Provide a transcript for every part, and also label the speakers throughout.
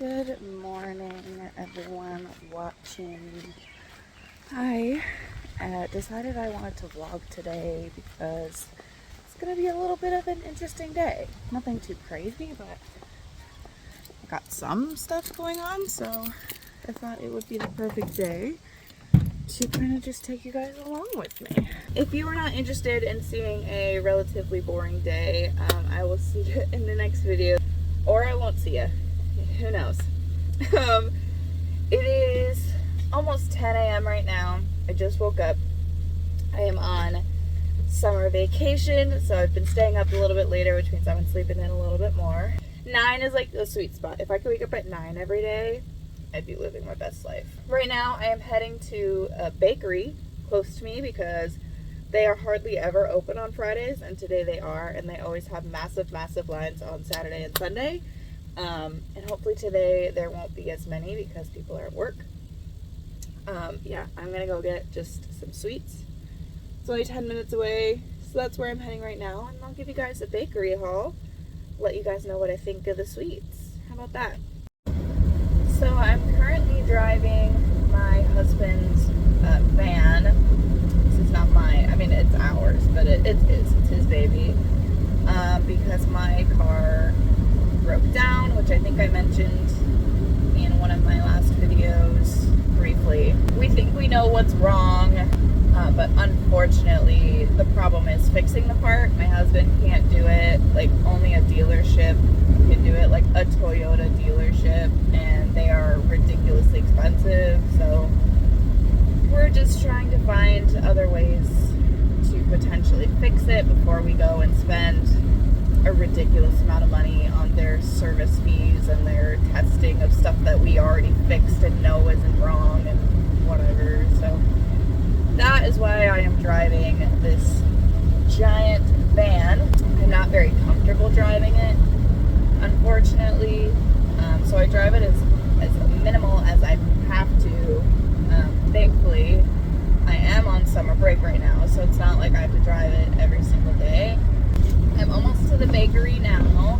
Speaker 1: Good morning, everyone watching. I decided I wanted to vlog today because it's going to be a little bit of an interesting day. Nothing too crazy, but I got some stuff going on, so I thought it would be the perfect day to kind of just take you guys along with me. If you are not interested in seeing a relatively boring day, I will see you in the next video, or I won't see you. Who knows? It is almost 10 a.m. right now. I just woke up. I am on summer vacation, so I've been staying up a little bit later, which means I've been sleeping in a little bit more. 9 is like the sweet spot. If I could wake up at 9 every day, I'd be living my best life. Right now, I am heading to a bakery close to me because they are hardly ever open on Fridays, and today they are, and they always have massive lines on Saturday and Sunday. And hopefully today there won't be as many because people are at work. Yeah, I'm gonna go get just some sweets. It's only 10 minutes away, so that's where I'm heading right now, and I'll give you guys a bakery haul, let you guys know what I think of the sweets. How about that? So I'm currently driving my husband's van. This is not mine. I mean, it's ours, but it is. It's his baby. Because my car broke down, which I think I mentioned in one of my last videos briefly. We think we know what's wrong, but unfortunately the problem is fixing the part. My husband can't do it. Like, only a dealership can do it, like a Toyota dealership, and they are ridiculously expensive, so we're just trying to find other ways to potentially fix it before we go and spend a ridiculous amount of money on their service fees and their testing of stuff that we already fixed and know isn't wrong and whatever. So that is why I am driving this giant van. I'm not very comfortable driving it, unfortunately, so I drive it as minimal as I have to. Thankfully, I am on summer break right now, so it's not like I have to drive it every single day. I'm almost to the bakery now,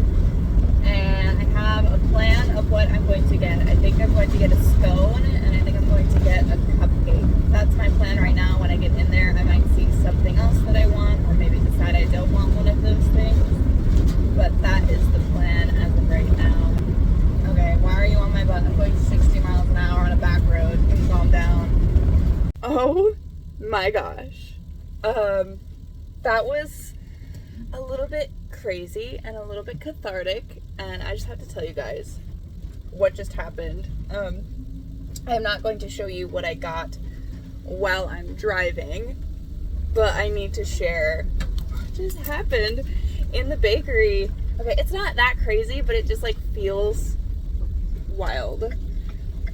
Speaker 1: and I have a plan of what I'm going to get. I think I'm going to get a scone, and I think I'm going to get a cupcake. That's my plan right now. When I get in there, I might see something else that I want, or maybe decide I don't want one of those things. But that is the plan as of right now. Okay, why are you on my butt? I'm going 60 miles an hour on a back road. Can you calm down? Oh my gosh. That was a little bit crazy and a little bit cathartic, and I just have to tell you guys what just happened. I am not going to show you what I got while I'm driving, but I need to share what just happened in the bakery. Okay, it's not that crazy, but it just like feels wild.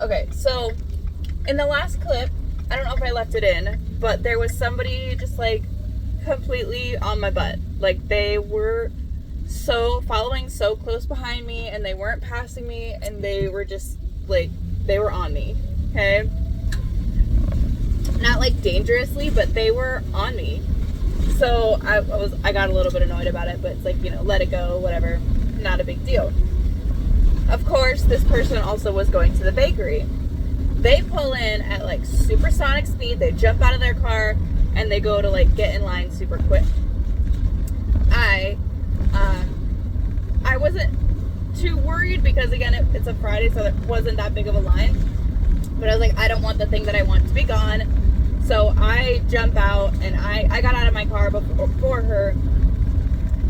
Speaker 1: Okay, so in the last clip, I don't know if I left it in, but there was somebody just like completely on my butt. Like, they were following so close behind me, and they weren't passing me, and they were just like, they were on me. Okay, not like dangerously, but they were on me. So I got a little bit annoyed about it, but it's like, you know, let it go, whatever, not a big deal. Of course, this person also was going to the bakery. They pull in at like supersonic speed. They jump out of their car and they go to like get in line super quick. I wasn't too worried because, again, it's a Friday, so it wasn't that big of a line. But I was like, I don't want the thing that I want to be gone. So I jump out, and I got out of my car before her,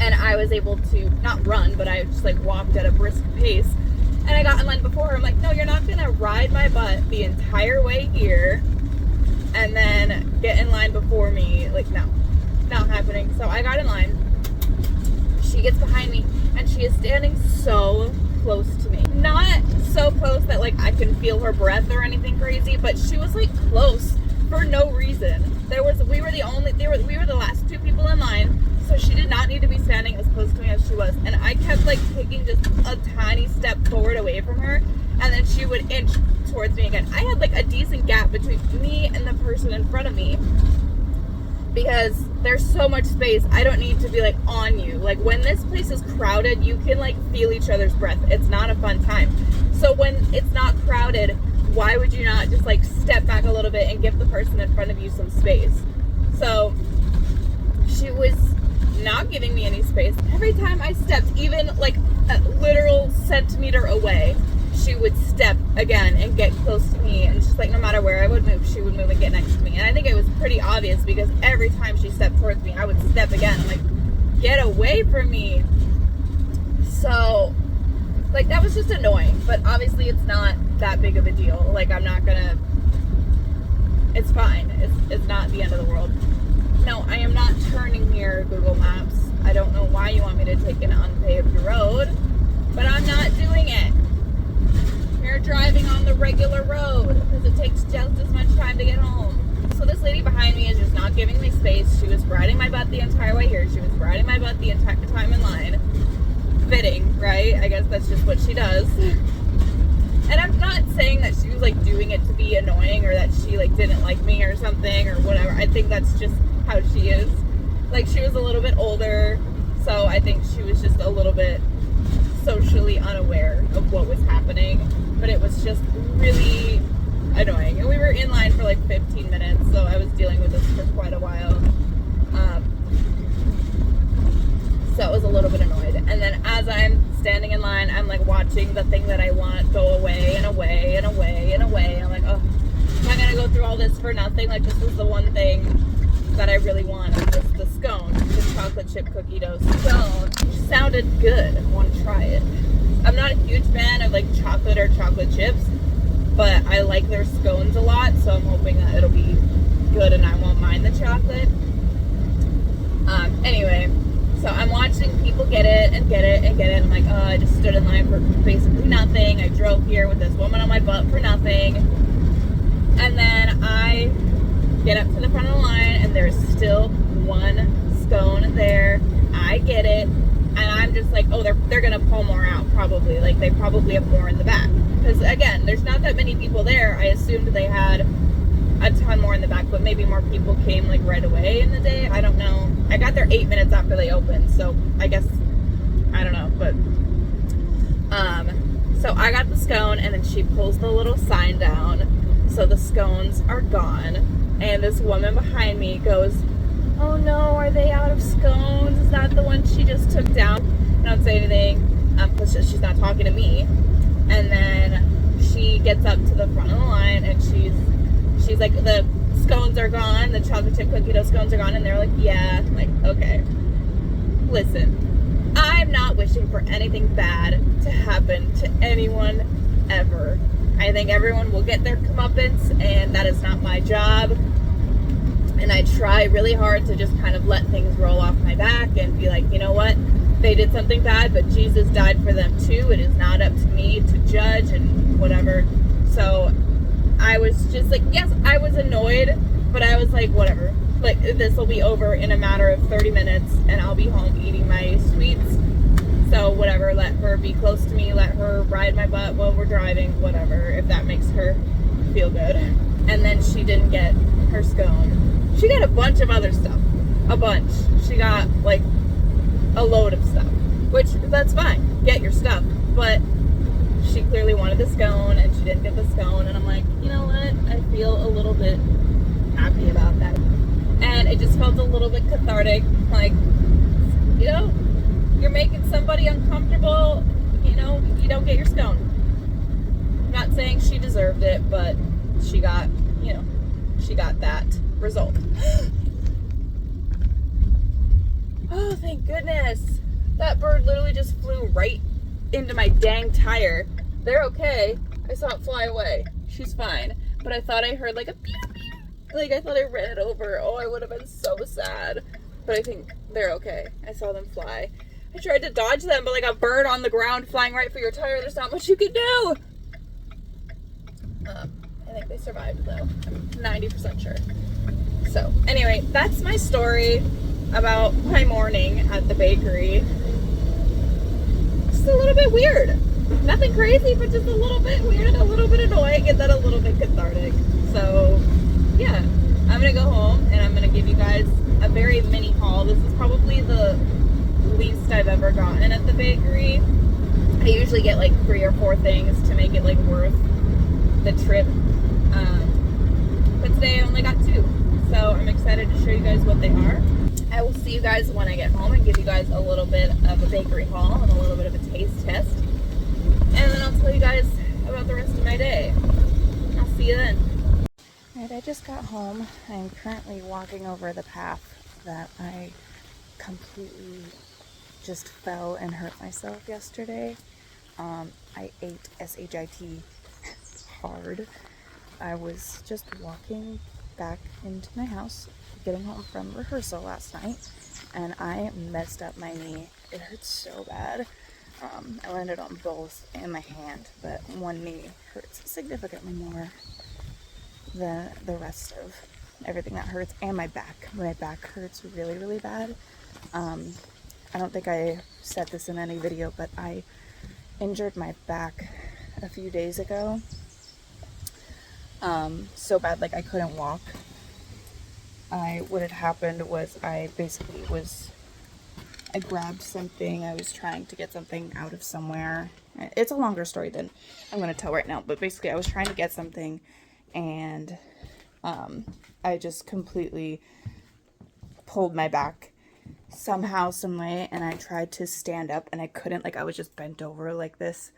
Speaker 1: and I was able to not run, but I just like walked at a brisk pace, and I got in line before her. I'm like, no, you're not gonna ride my butt the entire way here and then get in line before me. Like, no, not happening. So I got in line. She gets behind me, and she is standing so close to me. Not so close that like I can feel her breath or anything crazy, but she was like close for no reason. We were the last two people in line, so she did not need to be standing as close to me as she was. And I kept like taking just a tiny step forward away from her, and then she would inch towards me again. I had like a decent gap between me and the person in front of me, because there's so much space. I don't need to be like on you. Like, when this place is crowded, you can like feel each other's breath. It's not a fun time. So
Speaker 2: when it's not crowded, why would you not just like step back a little bit and give the person in front of you some space? So she was not giving me any space. Every time I stepped, even like a literal centimeter away, she would step again and get close to me, and just like no matter where I would move, she would move and get next to me. And I think it was pretty obvious because every time she stepped towards me, I would step again. I'm like, get away from me. So like that was just annoying, but obviously it's not that big of a deal. Like I'm not gonna, it's fine. It's not the end of the world. No, I am not turning here, Google Maps. I don't know why you want me to take an unpaved road, but I'm not doing it. We're driving on the regular road because it takes just as much time to get home. So this lady behind me is just not giving me space. She was riding my butt the entire way here. She was riding my butt the entire time in line. Fitting, right? I guess that's just what she does. And I'm not saying that she was like doing it to be annoying or that she like didn't like me or something or whatever. I think that's just how she is. Like she was a little bit older, so I think she was just a little bit socially unaware of what was happening, but it was just really annoying. And we were in line for like 15 minutes, so I was dealing with this for quite a while. So I was a little bit annoyed. And then as I'm standing in line, I'm like watching the thing that I want go away and away and away and away. I'm like, oh, am I gonna go through all this for nothing? Like this was the one thing that I really wanted, was the scone, the chocolate chip cookie dough scone. It sounded good. I want to try it. I'm not a huge fan of like chocolate or chocolate chips, but I like their scones a lot, so I'm hoping that it'll be good and I won't mind the chocolate. Anyway, so I'm watching people get it and get it and get it. I'm like, oh, I just stood in line for basically nothing. I drove here with this woman on my butt for nothing. And then I get up to the front of the line and there's still one scone there. I get it. And I'm just like, oh, they're going to pull more out probably. Like they probably have more in the back. Because again, there's not that many people there. I assumed they had a ton more in the back, but maybe more people came like right away in the day. I don't know. I got there 8 minutes after they opened, so I guess I don't know. But so I got the scone, and then she pulls the little sign down, so the scones are gone. And this woman behind me goes, "Oh no, are they out of scones? Is that the one she just took down?" I don't say anything, because she's not talking to me. And then she gets up to the front of the line, and she's like, the scones are gone, the chocolate chip cookie dough scones are gone, and they're like, yeah. I'm like, okay. Listen, I'm not wishing for anything bad to happen to anyone ever. I think everyone will get their comeuppance, and that is not my job. And I try really hard to just kind of let things roll off my back and be like, you know what? They did something bad, but Jesus died for them too. It is not up to me to judge and whatever. So I was just like, yes, I was annoyed, but I was like, whatever. Like, this will be over in a matter of 30 minutes, and I'll be home eating my sweets. So, whatever, let her be close to me, let her ride my butt while we're driving, whatever, if that makes her feel good. And then she didn't get her scone. She got a bunch of other stuff. A bunch. She got, like, a load of stuff. Which, that's fine. Get your stuff. But she clearly wanted the scone, and she didn't get the scone, and I'm like, you know what, I feel a little bit happy about that. And it just felt a little bit cathartic, like, you know, you're making somebody uncomfortable, you know, you don't get your scone. I'm not saying she deserved it, but she got, you know, she got that result. Oh, thank goodness. That bird literally just flew right into my dang tire. They're okay. I saw it fly away. She's fine. But I thought I heard like a pew pew. Like I thought I ran it over. Oh, I would have been so sad. But I think they're okay. I saw them fly. I tried to dodge them, but like a bird on the ground flying right for your tire, there's not much you can do. I think they survived though. I'm 90% sure. So anyway, that's my story about my morning at the bakery. Just a little bit weird. Nothing crazy, but just a little bit weird, a little bit annoying, and then a little bit cathartic. So yeah, I'm gonna go home and I'm gonna give you guys a very mini haul. This is probably the least I've ever gotten at the bakery. I usually get like 3 or 4 things to make it like worth the trip. But today I only got 2. So I'm excited to show you guys what they are. I will see you guys when I get home and give you guys a little bit of a bakery haul and a little bit of a taste test. And then I'll tell you guys about the rest of my day. I'll see you then.
Speaker 1: Alright, I just got home. I'm currently walking over the path that I completely just fell and hurt myself yesterday. I ate S-H-I-T hard. I was just walking back into my house, getting home from rehearsal last night, and I messed up my knee. It hurts so bad. I landed on both and my hand, but one knee hurts significantly more than the rest of everything that hurts, and my back. My back hurts really, really bad. I don't think I said this in any video, but I injured my back a few days ago. So bad, like I couldn't walk. What had happened was I grabbed something. I was trying to get something out of somewhere. It's a longer story than I'm going to tell right now, but basically I was trying to get something, and I just completely pulled my back somehow, some way, and I tried to stand up and I couldn't. Like I was just bent over like this,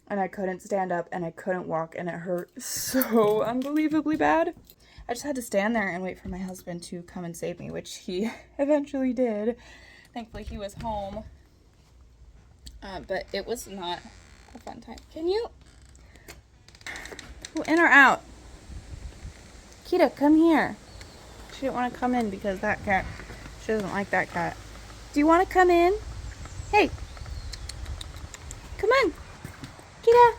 Speaker 1: and I couldn't stand up and I couldn't walk, and it hurt so unbelievably bad. I just had to stand there and wait for my husband to come and save me, which he eventually did. Thankfully he was home, but it was not a fun time. Can you go in or out? Kita, come here. She didn't want to come in because that cat, she doesn't like that cat. Do you want to come in? Hey, come on, Kita.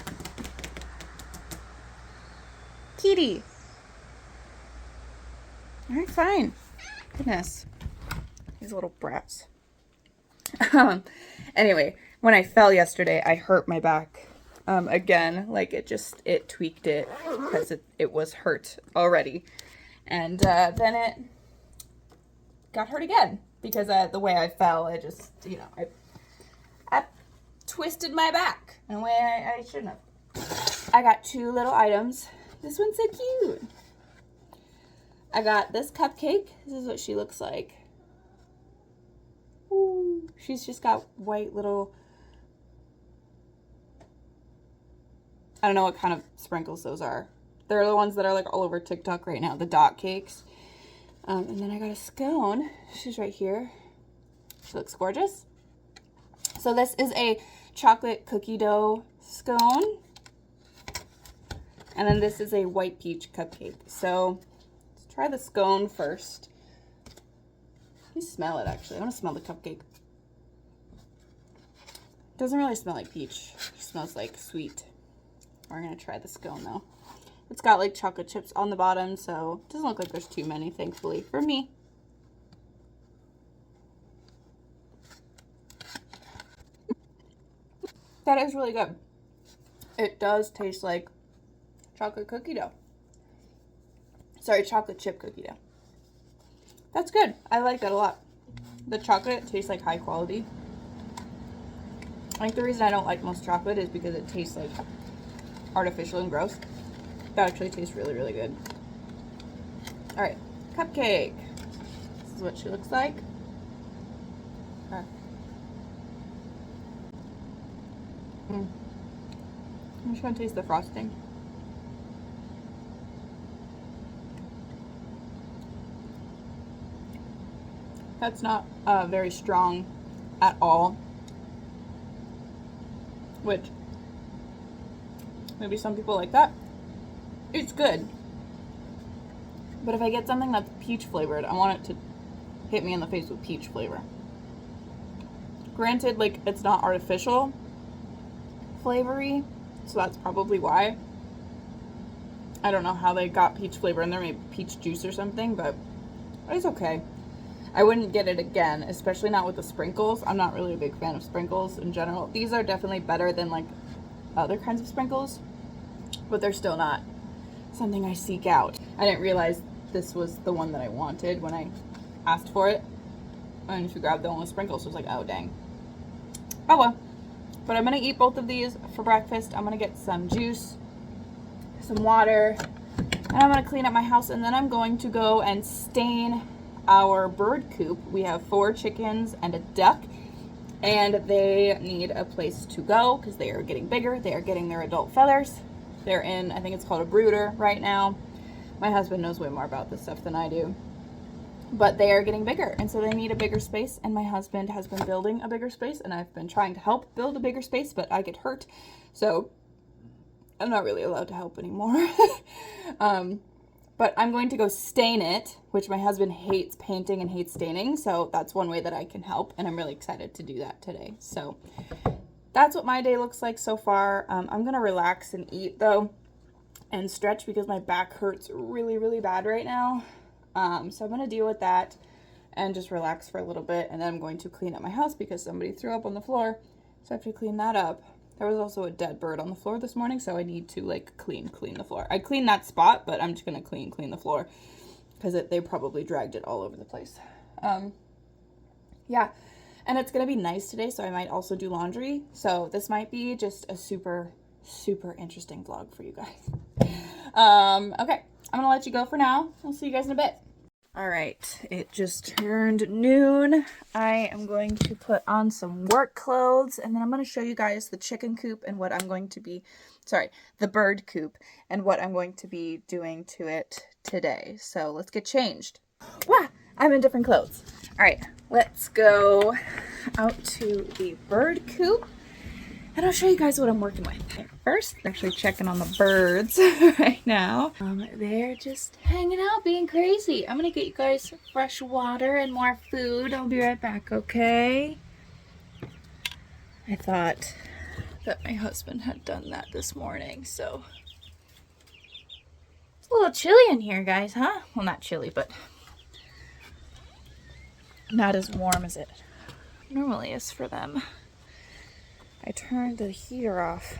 Speaker 1: Kitty. All right, fine. Goodness, these little brats. Anyway, when I fell yesterday, I hurt my back again. Like it tweaked it because it was hurt already, and then it got hurt again because the way I fell, I just, I twisted my back in a way I shouldn't have. I got 2 little items. This one's so cute. I got this cupcake. This is what she looks like. Ooh, she's just got white little, I don't know what kind of sprinkles those are. They're the ones that are like all over TikTok right now, the dot cakes. And then I got a scone. She's right here. She looks gorgeous. So this is a chocolate cookie dough scone. And then this is a white peach cupcake. So let's try the scone first. Let me smell it, actually. I want to smell the cupcake. It doesn't really smell like peach. It smells like sweet. We're going to try the scone, though. It's got like chocolate chips on the bottom, so it doesn't look like there's too many, thankfully, for me. That is really good. It does taste like chocolate cookie dough. Sorry, chocolate chip cookie dough. That's good. I like that a lot. The chocolate tastes like high quality. I think the reason I don't like most chocolate is because it tastes like artificial and gross. That actually tastes really, really good. Alright, cupcake. This is what she looks like. Okay. I'm just gonna taste the frosting. That's not very strong at all, which maybe some people like that. It's good, but if I get something that's peach flavored, I want it to hit me in the face with peach flavor. Granted, like, it's not artificial flavory, so that's probably why. I don't know how they got peach flavor in there, maybe peach juice or something, but it's okay. I wouldn't get it again, especially not with the sprinkles. I'm not really a big fan of sprinkles in general. These are definitely better than like other kinds of sprinkles, but they're still not something I seek out. I didn't realize this was the one that I wanted when I asked for it. And she grabbed the one with sprinkles, so I was like, oh dang. Oh well.
Speaker 2: But I'm gonna eat both of these for breakfast. I'm gonna get some juice, some water, and I'm gonna clean up my house, and then I'm going to go and stain our bird coop. We have 4 chickens and a duck, and they need a place to go because they are getting bigger. They are getting their adult feathers. They're in, I think it's called a brooder right now. My husband knows way more about this stuff than I do. But they are getting bigger, and so they need a bigger space, and my husband has been building a bigger space, and I've been trying to help build a bigger space, but I get hurt, so I'm not really allowed to help anymore. But I'm going to go stain it, which my husband hates painting and hates staining, so that's one way that I can help, and I'm really excited to do that today. So that's what my day looks like so far. I'm going to relax and eat, though, and stretch because my back hurts really, really bad right now. So I'm going to deal with that and just relax for a little bit, and then I'm going to clean up my house because somebody threw up on the floor, so I have to clean that up. There was also a dead bird on the floor this morning, so I need to like clean the floor. I cleaned that spot, but I'm just gonna clean the floor because they probably dragged it all over the place. Yeah, and it's gonna be nice today, so I might also do laundry. So this might be just a super interesting vlog for you guys. Okay, I'm gonna let you go for now. I'll see you guys in a bit. All right, it just turned noon. I am going to put on some work clothes, and then I'm going to show you guys the chicken coop and what I'm going to be, the bird coop, and what I'm going to be doing to it today. So let's get changed. Wow, I'm in different clothes. All right, let's go out to the bird coop, and I'll show you guys what I'm working with. First, actually checking on the birds right now. They're just hanging out, being crazy. I'm gonna get you guys fresh water and more food. I'll be right back, okay? I thought that my husband had done that this morning, so. It's a little chilly in here, guys, huh? Well, not chilly, but not as warm as it normally is for them. I turned the heater off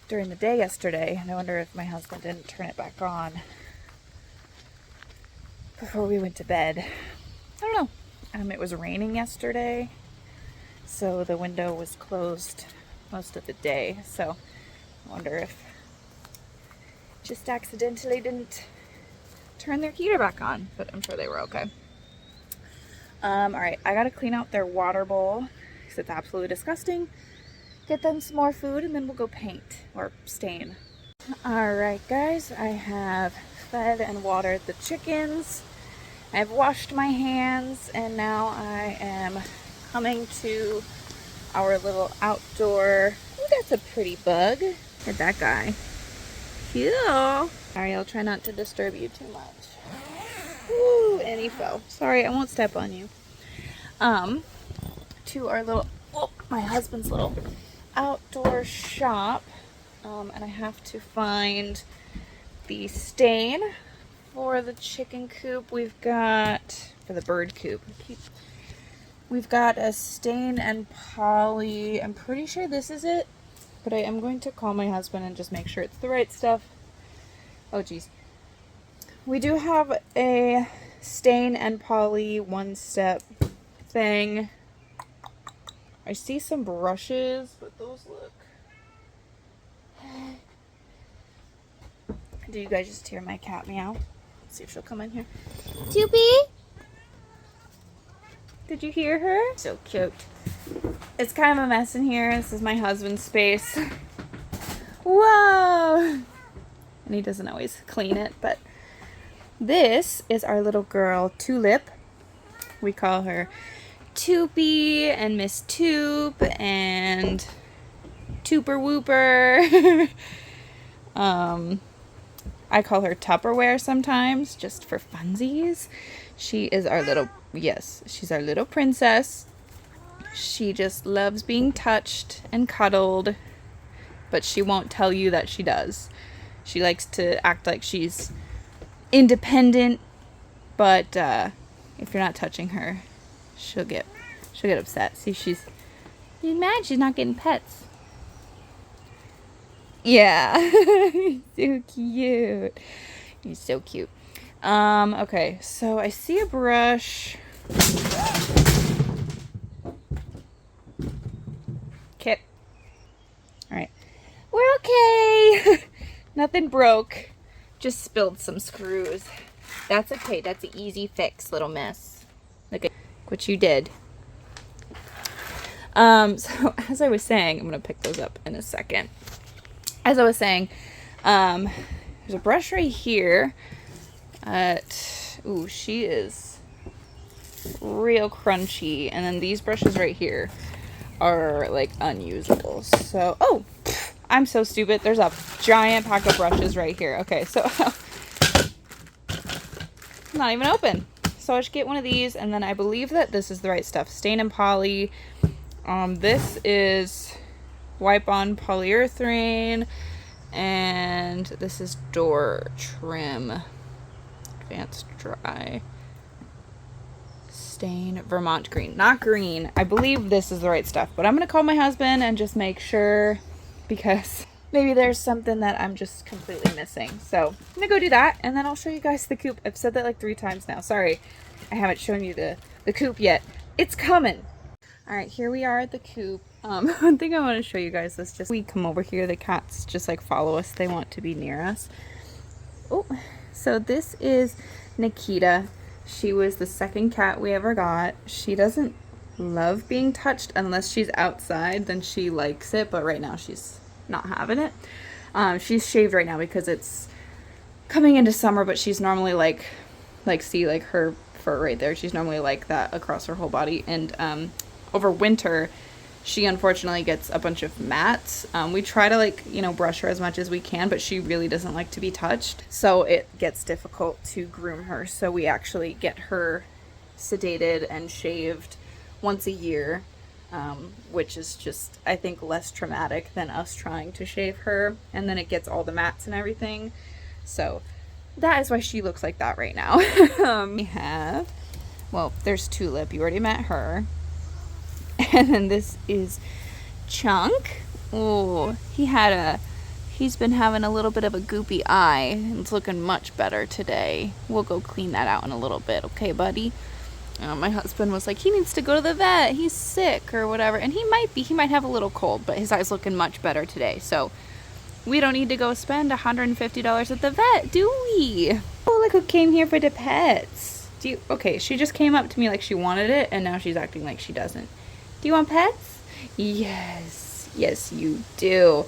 Speaker 2: during the day yesterday, and I wonder if my husband didn't turn it back on before we went to bed. I don't know. It was raining yesterday, so the window was closed most of the day, so I wonder if just accidentally didn't turn their heater back on, but I'm sure they were okay. Alright, I gotta clean out their water bowl because it's absolutely disgusting. Get them some more food, and then we'll go paint or stain. Alright guys, I have fed and watered the chickens. I've washed my hands, and now I am coming to our little outdoor. Oh, that's a pretty bug. Look at that guy. Cute. Sorry, I'll try not to disturb you too much. Ooh, and he fell. Sorry, I won't step on you. To our little, my husband's little outdoor shop, and I have to find the stain for the chicken coop. We've got, for the bird coop, we've got a stain and poly. I'm pretty sure this is it, but I am going to call my husband and just make sure it's the right stuff. Oh geez. We do have a stain and poly one-step thing. I see some brushes, but those look... Do you guys just hear my cat meow? Let's see if she'll come in here. Doopy! Did you hear her? So cute. It's kind of a mess in here. This is my husband's space. Whoa! And he doesn't always clean it, but this is our little girl, Tulip. We call her Toopy and Miss Toop and Tooper Whooper. I call her Tupperware sometimes, just for funsies. She is our little, she's our little princess. She just loves being touched and cuddled, but she won't tell you that she does. She likes to act like she's independent, but if you're not touching her, she'll get upset. See, she's mad she's not getting pets. Yeah. So cute. He's so cute. Okay, so I see a brush. Nothing broke. Just spilled some screws. That's okay. That's an easy fix, little miss. Look at what you did. So as I was saying, I'm going to pick those up in a second. As I was saying, there's a brush right here. Ooh, she is real crunchy. And then these brushes right here are like unusable. So, oh, I'm so stupid. There's a giant pack of brushes right here. Okay, so not even open. So I should get one of these, and then I believe that this is the right stuff. Stain and Poly. This is Wipe On Polyurethane, and this is Door Trim. Advanced Dry. Stain Vermont Green. Not green. I believe this is the right stuff, but I'm going to call my husband and just make sure, because maybe there's something that I'm just completely missing. So I'm going to go do that, and then I'll show you guys the coop. I've said that like 3 times now. Sorry, I haven't shown you the coop yet. It's coming. All right, here we are at the coop. One thing I want to show you guys is just we come over here, the cats just like follow us. They want to be near us. Oh, so this is Nikita. She was the second cat we ever got. She doesn't love being touched unless she's outside, then she likes it, but right now she's not having it. She's shaved right now because it's coming into summer, but she's normally like see like her fur right there. She's normally like that across her whole body, and over winter she unfortunately gets a bunch of mats. We try to like, you know, brush her as much as we can, but she really doesn't like to be touched. So it gets difficult to groom her. So we actually get her sedated and shaved once a year, which is just, I think, less traumatic than us trying to shave her. And then it gets all the mats and everything. So that is why she looks like that right now. We have, well, there's Tulip. You already met her. And then this is Chunk. Oh, he's been having a little bit of a goopy eye. It's looking much better today. We'll go clean that out in a little bit. Okay, buddy? My husband was like, he needs to go to the vet. He's sick or whatever. And he might have a little cold, but his eye's looking much better today. So we don't need to go spend $150 at the vet, do we? Oh, look who came here for the pets. Okay, she just came up to me like she wanted it, and now she's acting like she doesn't. Do you want pets? Yes. Yes, you do.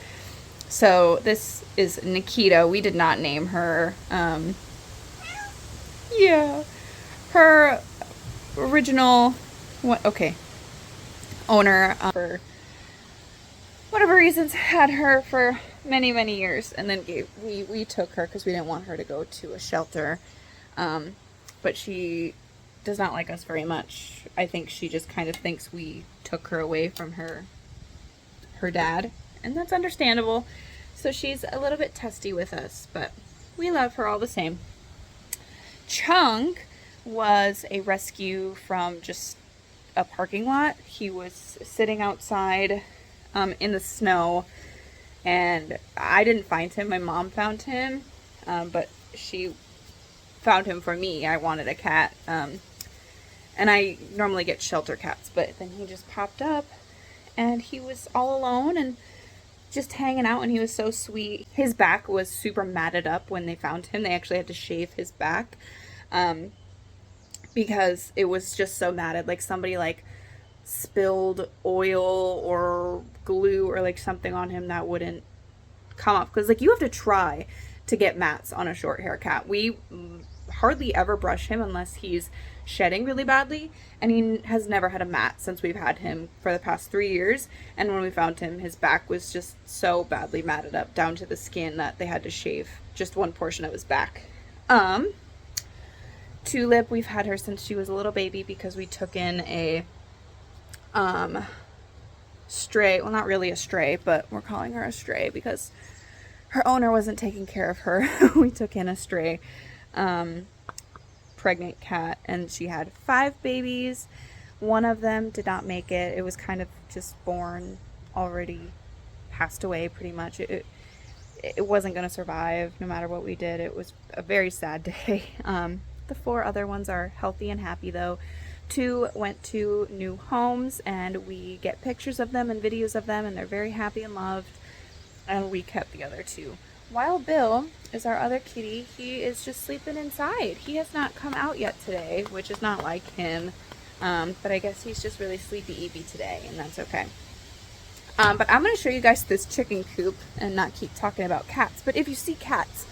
Speaker 2: So this is Nikita. We did not name her. Yeah. Her original owner, for whatever reasons, had her for many, many years, and then we took her because we didn't want her to go to a shelter. But she does not like us very much. I think she just kind of thinks we took her away from her dad, and that's understandable. So she's a little bit testy with us, but we love her all the same. Chunk was a rescue from just a parking lot. He was sitting outside in the snow, and I didn't find him. My mom found him, but she found him for me. I wanted a cat, and I normally get shelter cats, but then he just popped up, and he was all alone and just hanging out, and he was so sweet. His back was super matted up when they found him. They actually had to shave his back because it was just so matted, like somebody like spilled oil or glue or like something on him that wouldn't come off, because like you have to try to get mats on a short hair cat. We hardly ever brush him unless he's shedding really badly, and he has never had a mat since we've had him for the past 3 years. And when we found him, his back was just so badly matted up down to the skin that they had to shave just one portion of his back. Tulip, we've had her since she was a little baby because we took in a stray, well, not really a stray, but we're calling her a stray because her owner wasn't taking care of her. We took in a stray pregnant cat, and she had 5 babies. One of them did not make it. It was kind of just born already, passed away pretty much. It wasn't going to survive no matter what we did. It was a very sad day. The 4 other ones are healthy and happy though. 2 went to new homes, and we get pictures of them and videos of them, and they're very happy and loved. And we kept the other 2
Speaker 1: Wild Bill is our other kitty. He is just sleeping inside. He has not come out yet today, which is not like him. But I guess he's just really sleepy-eepy today, and that's okay. But I'm going to show you guys this chicken coop and not keep talking about cats. But if you see cats,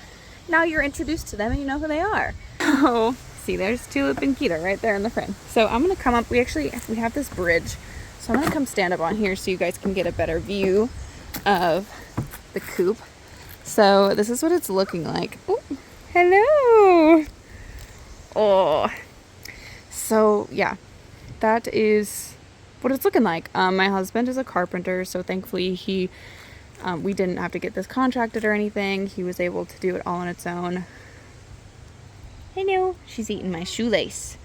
Speaker 1: now you're introduced to them and you know who they are. Oh, see, there's Tulip and Keita right there in the frame. So I'm going to come up. We have this bridge. So I'm going to come stand up on here so you guys can get a better view of the coop. So this is what it's looking like. Ooh, hello. Oh, so yeah, that is what it's looking like. My husband is a carpenter, so thankfully we didn't have to get this contracted or anything. He was able to do it all on its own. Hello. She's eating my shoelace.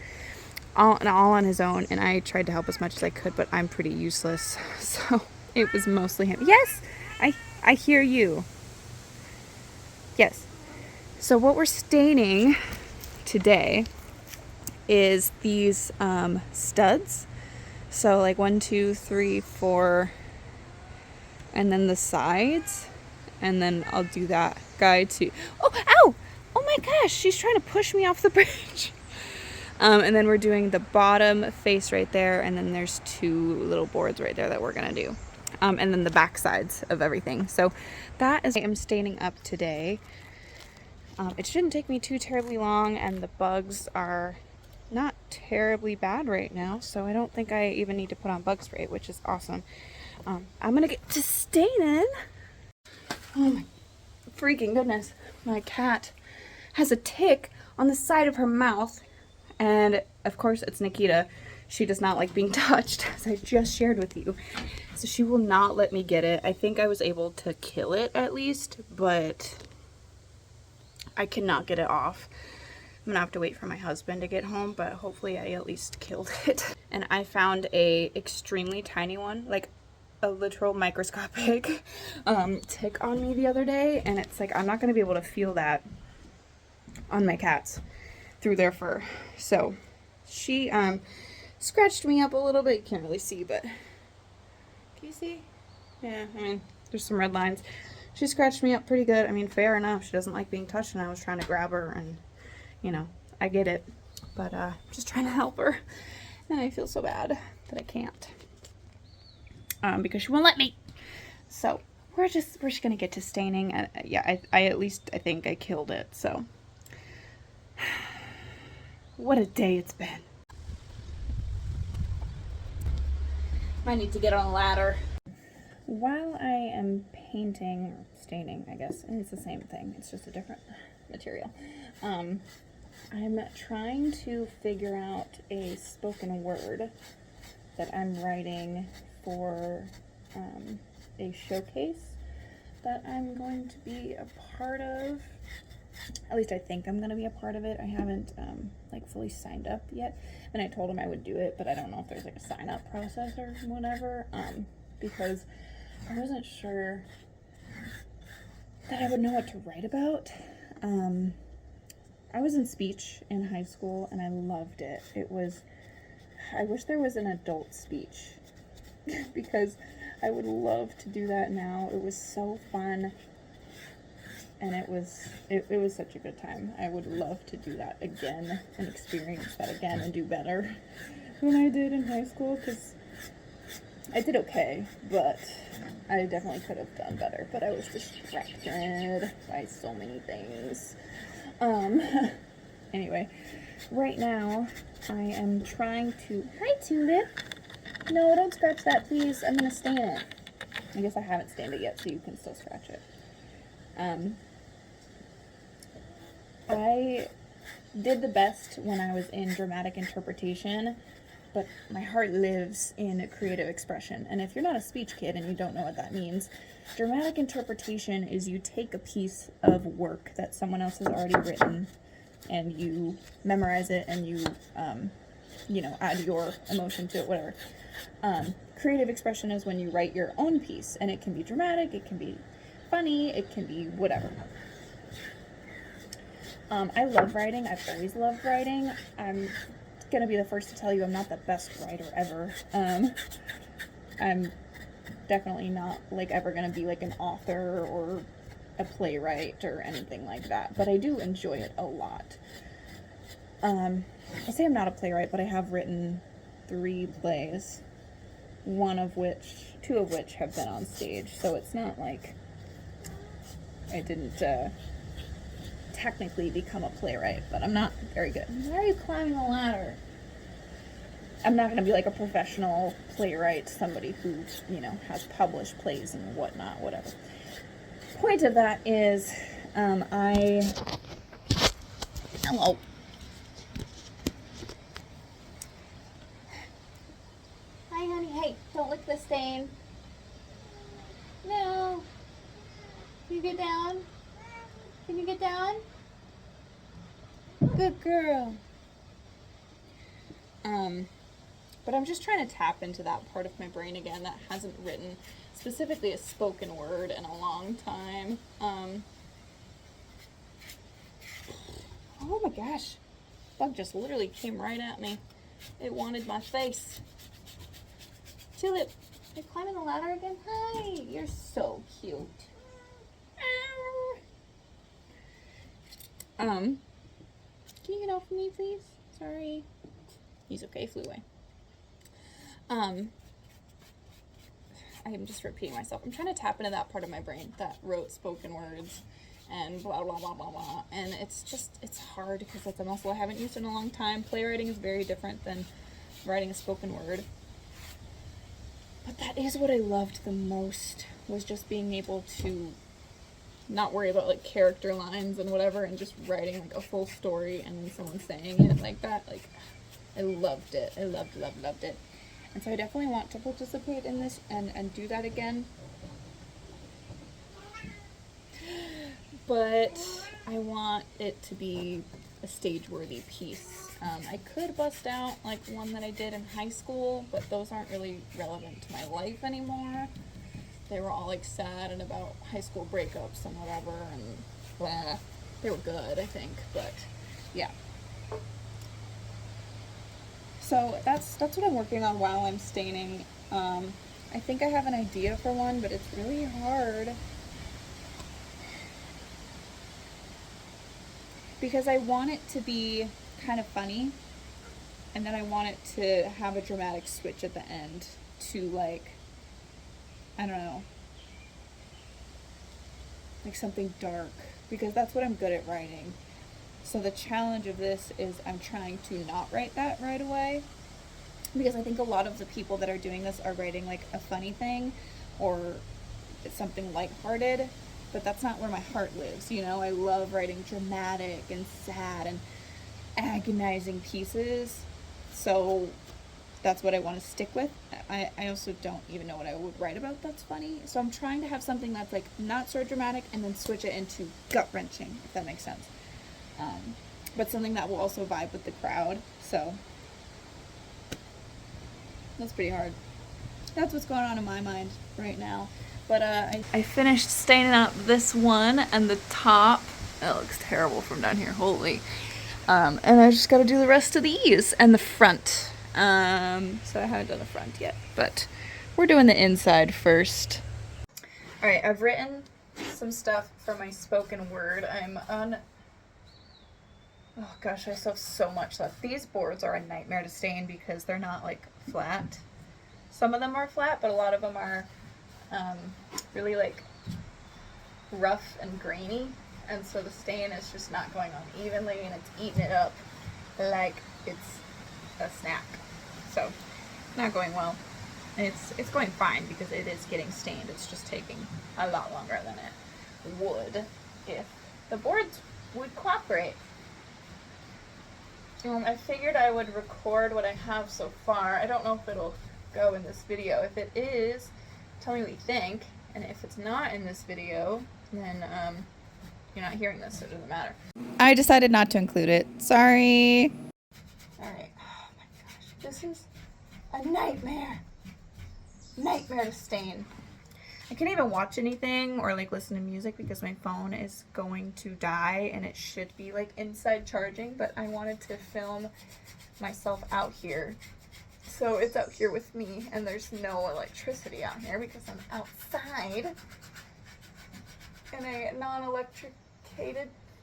Speaker 1: All on his own, and I tried to help as much as I could, but I'm pretty useless. So it was mostly him. Yes, I hear you. Yes. So what we're staining today is these studs. So like 1, 2, 3, 4, and then the sides, and then I'll do that guy too. Oh, ow! Oh my gosh, she's trying to push me off the bridge. And then we're doing the bottom face right there, and then there's 2 little boards right there that we're gonna do. And then the back sides of everything. So that is what I am staining up today. It shouldn't take me too terribly long, and the bugs are not terribly bad right now, so I don't think I even need to put on bug spray, which is awesome. I'm gonna get to staining. Oh my freaking goodness. My cat has a tick on the side of her mouth. And of course it's Nikita. She does not like being touched, as I just shared with you. So she will not let me get it. I think I was able to kill it at least, but I cannot get it off. I'm gonna have to wait for my husband to get home, but hopefully I at least killed it. And I found a extremely tiny one, like a literal microscopic tick on me the other day, and it's like I'm not gonna be able to feel that on my cats through their fur. So she scratched me up a little bit. You can't really see, but can you see? Yeah, I mean, there's some red lines. She scratched me up pretty good. I mean, fair enough. She doesn't like being touched, and I was trying to grab her, and you know, I get it, but just trying to help her, and I feel so bad that I can't because she won't let me. So we're just gonna get to staining. Yeah, I at least I think I killed it. So what a day it's been. I need to get on a ladder. While I am painting, or staining, I guess, and it's the same thing, it's just a different material. I'm trying to figure out a spoken word that I'm writing for a showcase that I'm going to be a part of. At least I think I'm going to be a part of it. I haven't like fully signed up yet, and I told him I would do it, but I don't know if there's like a sign up process or whatever, because I wasn't sure that I would know what to write about. I was in speech in high school and I loved it. I wish there was an adult speech because I would love to do that now. It was so fun. And it was such a good time. I would love to do that again and experience that again and do better than I did in high school, because I did okay, but I definitely could have done better. But I was distracted by so many things. Anyway, right now I am trying to... Hi, Tulip! No, don't scratch that, please. I'm going to stain it. I guess I haven't stained it yet, so you can still scratch it. I did the best when I was in dramatic interpretation, but my heart lives in creative expression. And if you're not a speech kid and you don't know what that means, dramatic interpretation is you take a piece of work that someone else has already written and you memorize it and you, add your emotion to it, whatever. Creative expression is when you write your own piece, and it can be dramatic, it can be funny, it can be whatever. I love writing. I've always loved writing. I'm gonna be the first to tell you I'm not the best writer ever. I'm definitely not like ever gonna be like an author or
Speaker 2: a playwright or anything like that, but I do enjoy it a lot. I say I'm not a playwright, but I have written 3 plays, two of which have been on stage, so it's not like I didn't technically become a playwright, but I'm not very good. Why are you climbing a ladder? I'm not going to be like a professional playwright, somebody who, has published plays and whatnot, whatever. Point of that is, hello. Hi, honey. Hey, don't lick the stain. No. Can you get down? Can you get down? Good girl. But I'm just trying to tap into that part of my brain again that hasn't written specifically a spoken word in a long time. Oh my gosh. Bug just literally came right at me. It wanted my face. Tulip, you're climbing the ladder again? Hi, you're so cute. Can you get off of me, please? Sorry. He's okay, flew away. I am just repeating myself. I'm trying to tap into that part of my brain that wrote spoken words and blah, blah, blah, blah, blah. And it's hard because that's a muscle I haven't used in a long time. Playwriting is very different than writing a spoken word. But that is what I loved the most, was just being able to not worry about like character lines and whatever, and just writing like a full story and then someone saying it like that. Like, I loved it. I loved it. And so I definitely want to participate in this and do that again. But I want it to be a stage-worthy piece. I could bust out like one that I did in high school, but those aren't really relevant to my life anymore. They were all like sad and about high school breakups and whatever, and blah. They were good, I think, but yeah. So that's what I'm working on while I'm staining. I think I have an idea for one, but it's really hard because I want it to be kind of funny, and then I want it to have a dramatic switch at the end to like, I don't know, like something dark, because that's what I'm good at writing. So the challenge of this is I'm trying to not write that right away, because I think a lot of the people that are doing this are writing like a funny thing or something lighthearted, but that's not where my heart lives, I love writing dramatic and sad and agonizing pieces, so that's what I want to stick with. I also don't even know what I would write about that's funny, so I'm trying to have something that's like not so dramatic and then switch it into gut-wrenching, if that makes sense. But something that will also vibe with the crowd, so that's pretty hard. That's what's going on in my mind right now. But I finished staining up this one, and the top, it looks terrible from down here, holy. And I just gotta do the rest of these, and the front. So I haven't done the front yet, but we're doing the inside first. Alright, I've written some stuff for my spoken word. Oh gosh, I still have so much left. These boards are a nightmare to stain because they're not like flat. Some of them are flat, but a lot of them are really like rough and grainy, and so the stain is just not going on evenly, and it's eating it up like it's a snack. So not going well. It's going fine because it is getting stained. It's just taking a lot longer than it would if the boards would cooperate. I figured I would record what I have so far. I don't know if it'll go in this video. If it is, tell me what you think. And if it's not in this video, then you're not hearing this, so it doesn't matter. I decided not to include it. Sorry. Alright. Oh my gosh. This is a nightmare. Nightmare to stain. I can't even watch anything or like listen to music because my phone is going to die, and it should be like inside charging, but I wanted to film myself out here. So it's out here with me, and there's no electricity out here because I'm outside.
Speaker 1: in a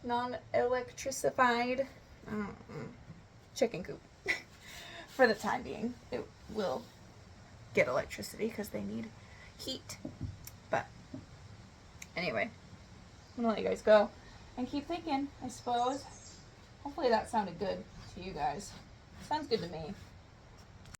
Speaker 1: non-electrified chicken coop. For the time being, it will get electricity because they need heat. But anyway, I'm gonna let you guys go and keep thinking, I suppose. Hopefully that sounded good to you guys. Sounds good to me.